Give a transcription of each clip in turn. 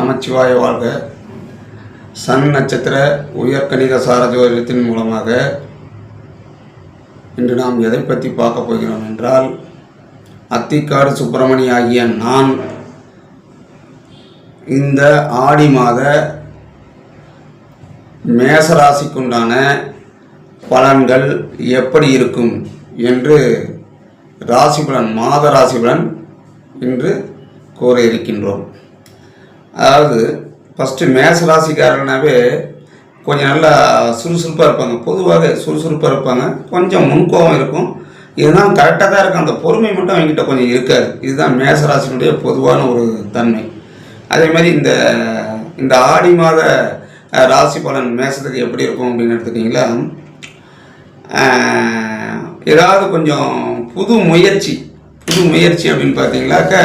நமச்சிவாய வாழ்க. சன் நட்சத்திர உயர்கணித சாரஜோதிடத்தின் மூலமாக இன்று நாம் எதை பற்றி பார்க்க போகிறோம் என்றால், அத்திக்காடு சுப்பிரமணி ஆகிய நான் இந்த ஆடி மாத மேசராசிக்குண்டான பலன்கள் எப்படி இருக்கும் என்று ராசிபலன், மாத ராசிபலன் இன்று கூற இருக்கின்றோம். அதாவது ஃபஸ்ட்டு மேசராசிக்காரனாவே கொஞ்சம் நல்லா சுறுசுறுப்பாக இருப்பாங்க. பொதுவாக சுறுசுறுப்பாக இருப்பாங்க, கொஞ்சம் முன்கோபம் இருக்கும். இதுதான் கரெக்டாக தான் இருக்கும். அந்த பொறுமை மட்டும் அவங்ககிட்ட கொஞ்சம் இருக்காது. இதுதான் மேசராசினுடைய பொதுவான ஒரு தன்மை. அதே மாதிரி இந்த ஆடி மாத ராசி பலன் மேசத்துக்கு எப்படி இருக்கும் அப்படின்னு எடுத்துக்கிட்டிங்களா, ஏதாவது கொஞ்சம் புது முயற்சி அப்படின்னு பார்த்தீங்களாக்க,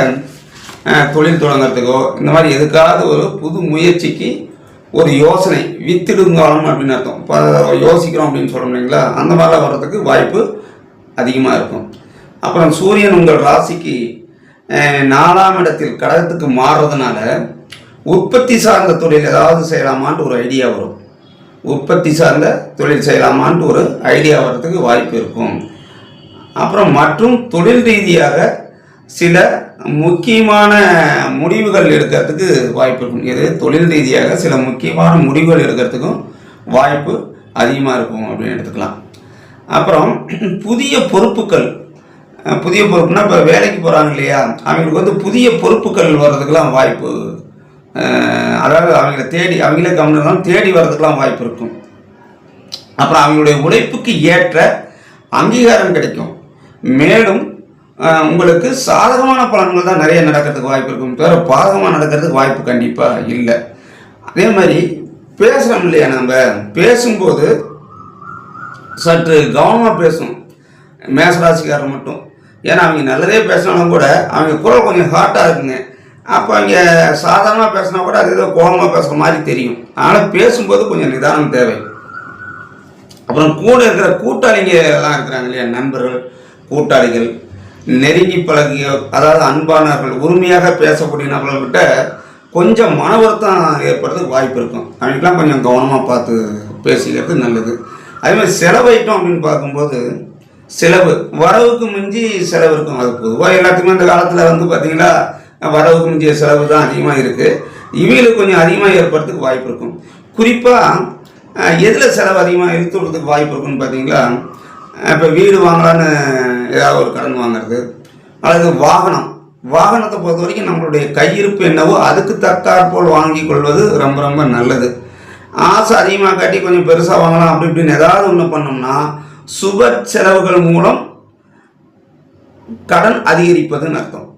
தொழில் தொடங்கிறதுக்கோ இந்த மாதிரி எதுக்காவது ஒரு புது முயற்சிக்கு ஒரு யோசனை, வித்திடுங்காலம் அப்படின்னு அர்த்தம். இப்போ யோசிக்கிறோம் அப்படின்னு சொல்கிறோம் இல்லைங்களா, அந்த மாதிரிலாம் வர்றதுக்கு வாய்ப்பு அதிகமாக இருக்கும். அப்புறம் சூரியன் உங்கள் ராசிக்கு 4ஆம் இடத்தில் கடகத்துக்கு மாறுறதுனால உற்பத்தி சார்ந்த தொழில் ஏதாவது செய்யலாமான்ட்டு ஒரு ஐடியா வரும். உற்பத்தி சார்ந்த தொழில் செய்யலாமான்ட்டு ஒரு ஐடியா வர்றதுக்கு வாய்ப்பு இருக்கும். அப்புறம் மற்றும் தொழில் ரீதியாக சில முக்கியமான முடிவுகள் எடுக்கிறதுக்கு வாய்ப்பு இருக்கும். இது தொழில் ரீதியாக சில முக்கியமான முடிவுகள் எடுக்கிறதுக்கும் வாய்ப்பு அதிகமாக இருக்கும் அப்படின்னு எடுத்துக்கலாம். அப்புறம் புதிய பொறுப்புனா இப்போ வேலைக்கு போகிறாங்க இல்லையா, அவங்களுக்கு வந்து புதிய பொறுப்புகள் வர்றதுக்கெல்லாம் வாய்ப்பு, அதாவது அவங்களே கவனம் தேடி வர்றதுக்கெல்லாம் வாய்ப்பு இருக்கும். அப்புறம் அவங்களுடைய உழைப்புக்கு ஏற்ற அங்கீகாரம் கிடைக்கும். மேலும் உங்களுக்கு சாதகமான பலன்கள் தான் நிறைய நடக்கிறதுக்கு வாய்ப்பு இருக்கும், தவிர பாதகமாக நடக்கிறதுக்கு வாய்ப்பு கண்டிப்பாக இல்லை. அதே மாதிரி பேசுகிறோம் இல்லையா, நம்ம பேசும்போது சற்று கவனமாக பேசணும் மேசராசிக்காரர் மட்டும். ஏன்னா அவங்க நல்லதே பேசினாலும் கூட அவங்க குரல் கொஞ்சம் ஹார்ட்டாக இருக்குங்க. அப்போ அவங்க சாதாரணமாக பேசினா கூட அது ஏதோ கோபமாக பேசுகிற மாதிரி தெரியும். அதனால் பேசும்போது கொஞ்சம் நிதானம் தேவை. அப்புறம் கூட இருக்கிற கூட்டாளிங்க எல்லாம் இருக்கிறாங்க இல்லையா, நண்பர்கள், கூட்டாளிகள், நெருங்கி பழகிய, அதாவது அன்பானவர்கள், உரிமையாக பேசக்கூடிய நபர்கள்கிட்ட கொஞ்சம் மன வருத்தம் ஏற்படுறதுக்கு வாய்ப்பு இருக்கும். அவங்களுக்கெல்லாம் கொஞ்சம் கவனமாக பார்த்து பேசிக்கிறது நல்லது. அதேமாதிரி செலவைட்டம் அப்படின்னு பார்க்கும்போது செலவு வரவுக்கு மிஞ்சி செலவு இருக்கும். அது பொதுவாக எல்லாத்துக்குமே இந்த காலத்தில் வந்து பார்த்திங்கன்னா வரவுக்கு மிஞ்சிய செலவு தான் அதிகமாக இருக்குது. இவங்களுக்கு கொஞ்சம் அதிகமாக ஏற்படுறதுக்கு வாய்ப்பு இருக்கும். குறிப்பாக எதில் செலவு அதிகமாக இழுத்து விடுறதுக்கு வாய்ப்பு இருக்குன்னு பார்த்தீங்களா, இப்போ வீடு வாங்கலான்னு ஏதாவது ஒரு கடன் வாங்கிறது, அல்லது வாகனத்தை பொறுத்த வரைக்கும் நம்மளுடைய கையிருப்பு என்னவோ அதுக்கு தற்காற்போல் வாங்கி கொள்வது ரொம்ப ரொம்ப நல்லது. ஆசை அதிகமாக காட்டி கொஞ்சம் பெருசாக வாங்கலாம் அப்படி இப்படின்னு ஏதாவது ஒன்று பண்ணோம்னா சுப செலவுகள் மூலம் கடன் அதிகரிப்பதுன்னு அர்த்தம்.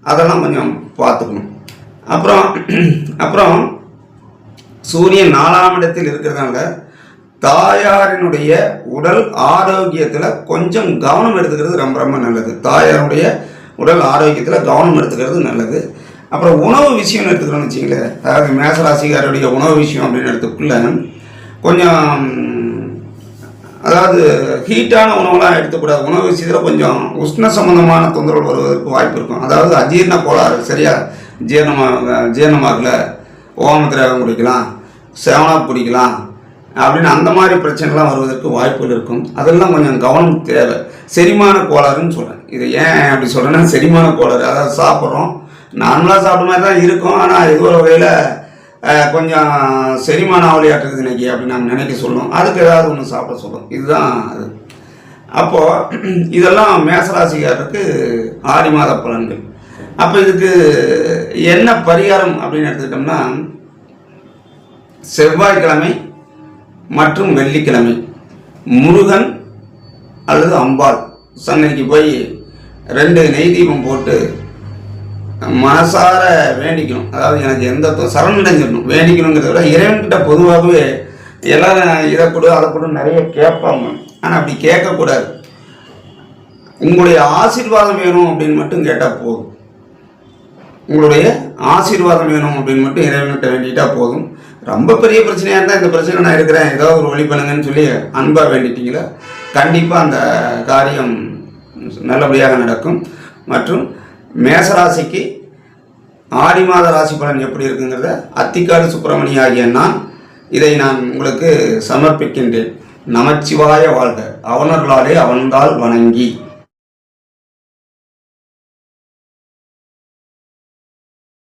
அதெல்லாம் கொஞ்சம் பார்த்துக்கணும். அப்புறம் சூரியன் 4ஆம் இடத்தில் இருக்கிறதுனால தாயாரினுடைய உடல் ஆரோக்கியத்தில் கொஞ்சம் கவனம் எடுத்துக்கிறது ரொம்ப ரொம்ப நல்லது. தாயாருடைய உடல் ஆரோக்கியத்தில் கவனம் எடுத்துக்கிறது நல்லது. அப்புறம் உணவு விஷயம்னு எடுத்துக்கிறோன்னு வச்சிங்களேன், அதாவது மேசராசிக்காரருடைய உணவு விஷயம் அப்படின்னு எடுத்துக்குள்ள கொஞ்சம், அதாவது ஹீட்டான உணவுலாம் எடுத்துக்கூடாது. உணவு விஷயத்தில் கொஞ்சம் உஷ்ண சம்பந்தமான தொந்தரவு வருவதற்கு வாய்ப்பு இருக்கும். அதாவது அஜீரண கோளாறு, சரியாக ஜீரணமாகல, ஓமத்திரகம் குடிக்கலாம், சேவனாப் குடிக்கலாம் அப்படின்னு அந்த மாதிரி பிரச்சனைலாம் வருவதற்கு வாய்ப்புகள் இருக்கும். அதெல்லாம் கொஞ்சம் கவனம் தேவை. செரிமான கோளாறுன்னு சொல்கிறேன். இது ஏன் அப்படி சொல்கிறேன்னா, செரிமான கோளாறு, அதாவது சாப்பிட்றோம், நார்மலாக சாப்பிட்ட மாதிரி தான் இருக்கும், ஆனால் இது ஒரு வகையில் கொஞ்சம் செரிமானம் ஆவலியாட்டுறது இன்னைக்கு அப்படின்னு நம்ம நினைக்க சொல்லணும். அதுக்கு ஏதாவது ஒன்று சாப்பிட சொல்லணும். இதுதான் அது. அப்போது இதெல்லாம் மேசராசிக்காரருக்கு ஆடி மாத பலன்கள். அப்போ இதுக்கு என்ன பரிகாரம் அப்படின்னு எடுத்துக்கிட்டோம்னா, செவ்வாய்க்கிழமை மற்றும் வெள்ளிக்கிழமை முருகன் அல்லது அம்பாள் சன்னதிக்கு போய் 2 நெய் தீபம் போட்டு மனசார வேண்டிக்கணும். அதாவது எனக்கு எந்த சரணடைஞ்சிடணும். வேண்டிக்கணுங்கிறத விட இறைவன்கிட்ட பொதுவாகவே எல்லாம் இதை கொடு அதை கொடு நிறைய கேட்பாங்க. ஆனால் அப்படி கேட்கக்கூடாது. உங்களுடைய ஆசீர்வாதம் வேணும் அப்படின்னு மட்டும் கேட்டால் போதும். உங்களுடைய ஆசீர்வாதம் வேணும் அப்படின்னு மட்டும் இறைவன்கிட்ட வேண்டிட்டா போதும். ரொம்ப பெரிய பிரச்சனையாக இருந்தால் இந்த பிரச்சனை நான் இருக்கிறேன், ஏதாவது ஒரு வழி பண்ணுங்கன்னு சொல்லி அன்பாக வேண்டிட்டீங்களா கண்டிப்பாக அந்த காரியம் நல்லபடியாக நடக்கும். மற்றும் மேசராசிக்கு ஆடி மாத ராசி பலன் எப்படி இருக்குங்கிறத அத்திக்காடு சுப்பிரமணிய ஆகிய இதை நான் உங்களுக்கு சமர்ப்பிக்கின்றேன். நமச்சிவாய வாழ்க. அவனர்களாலே அவன்தால் வணங்கி.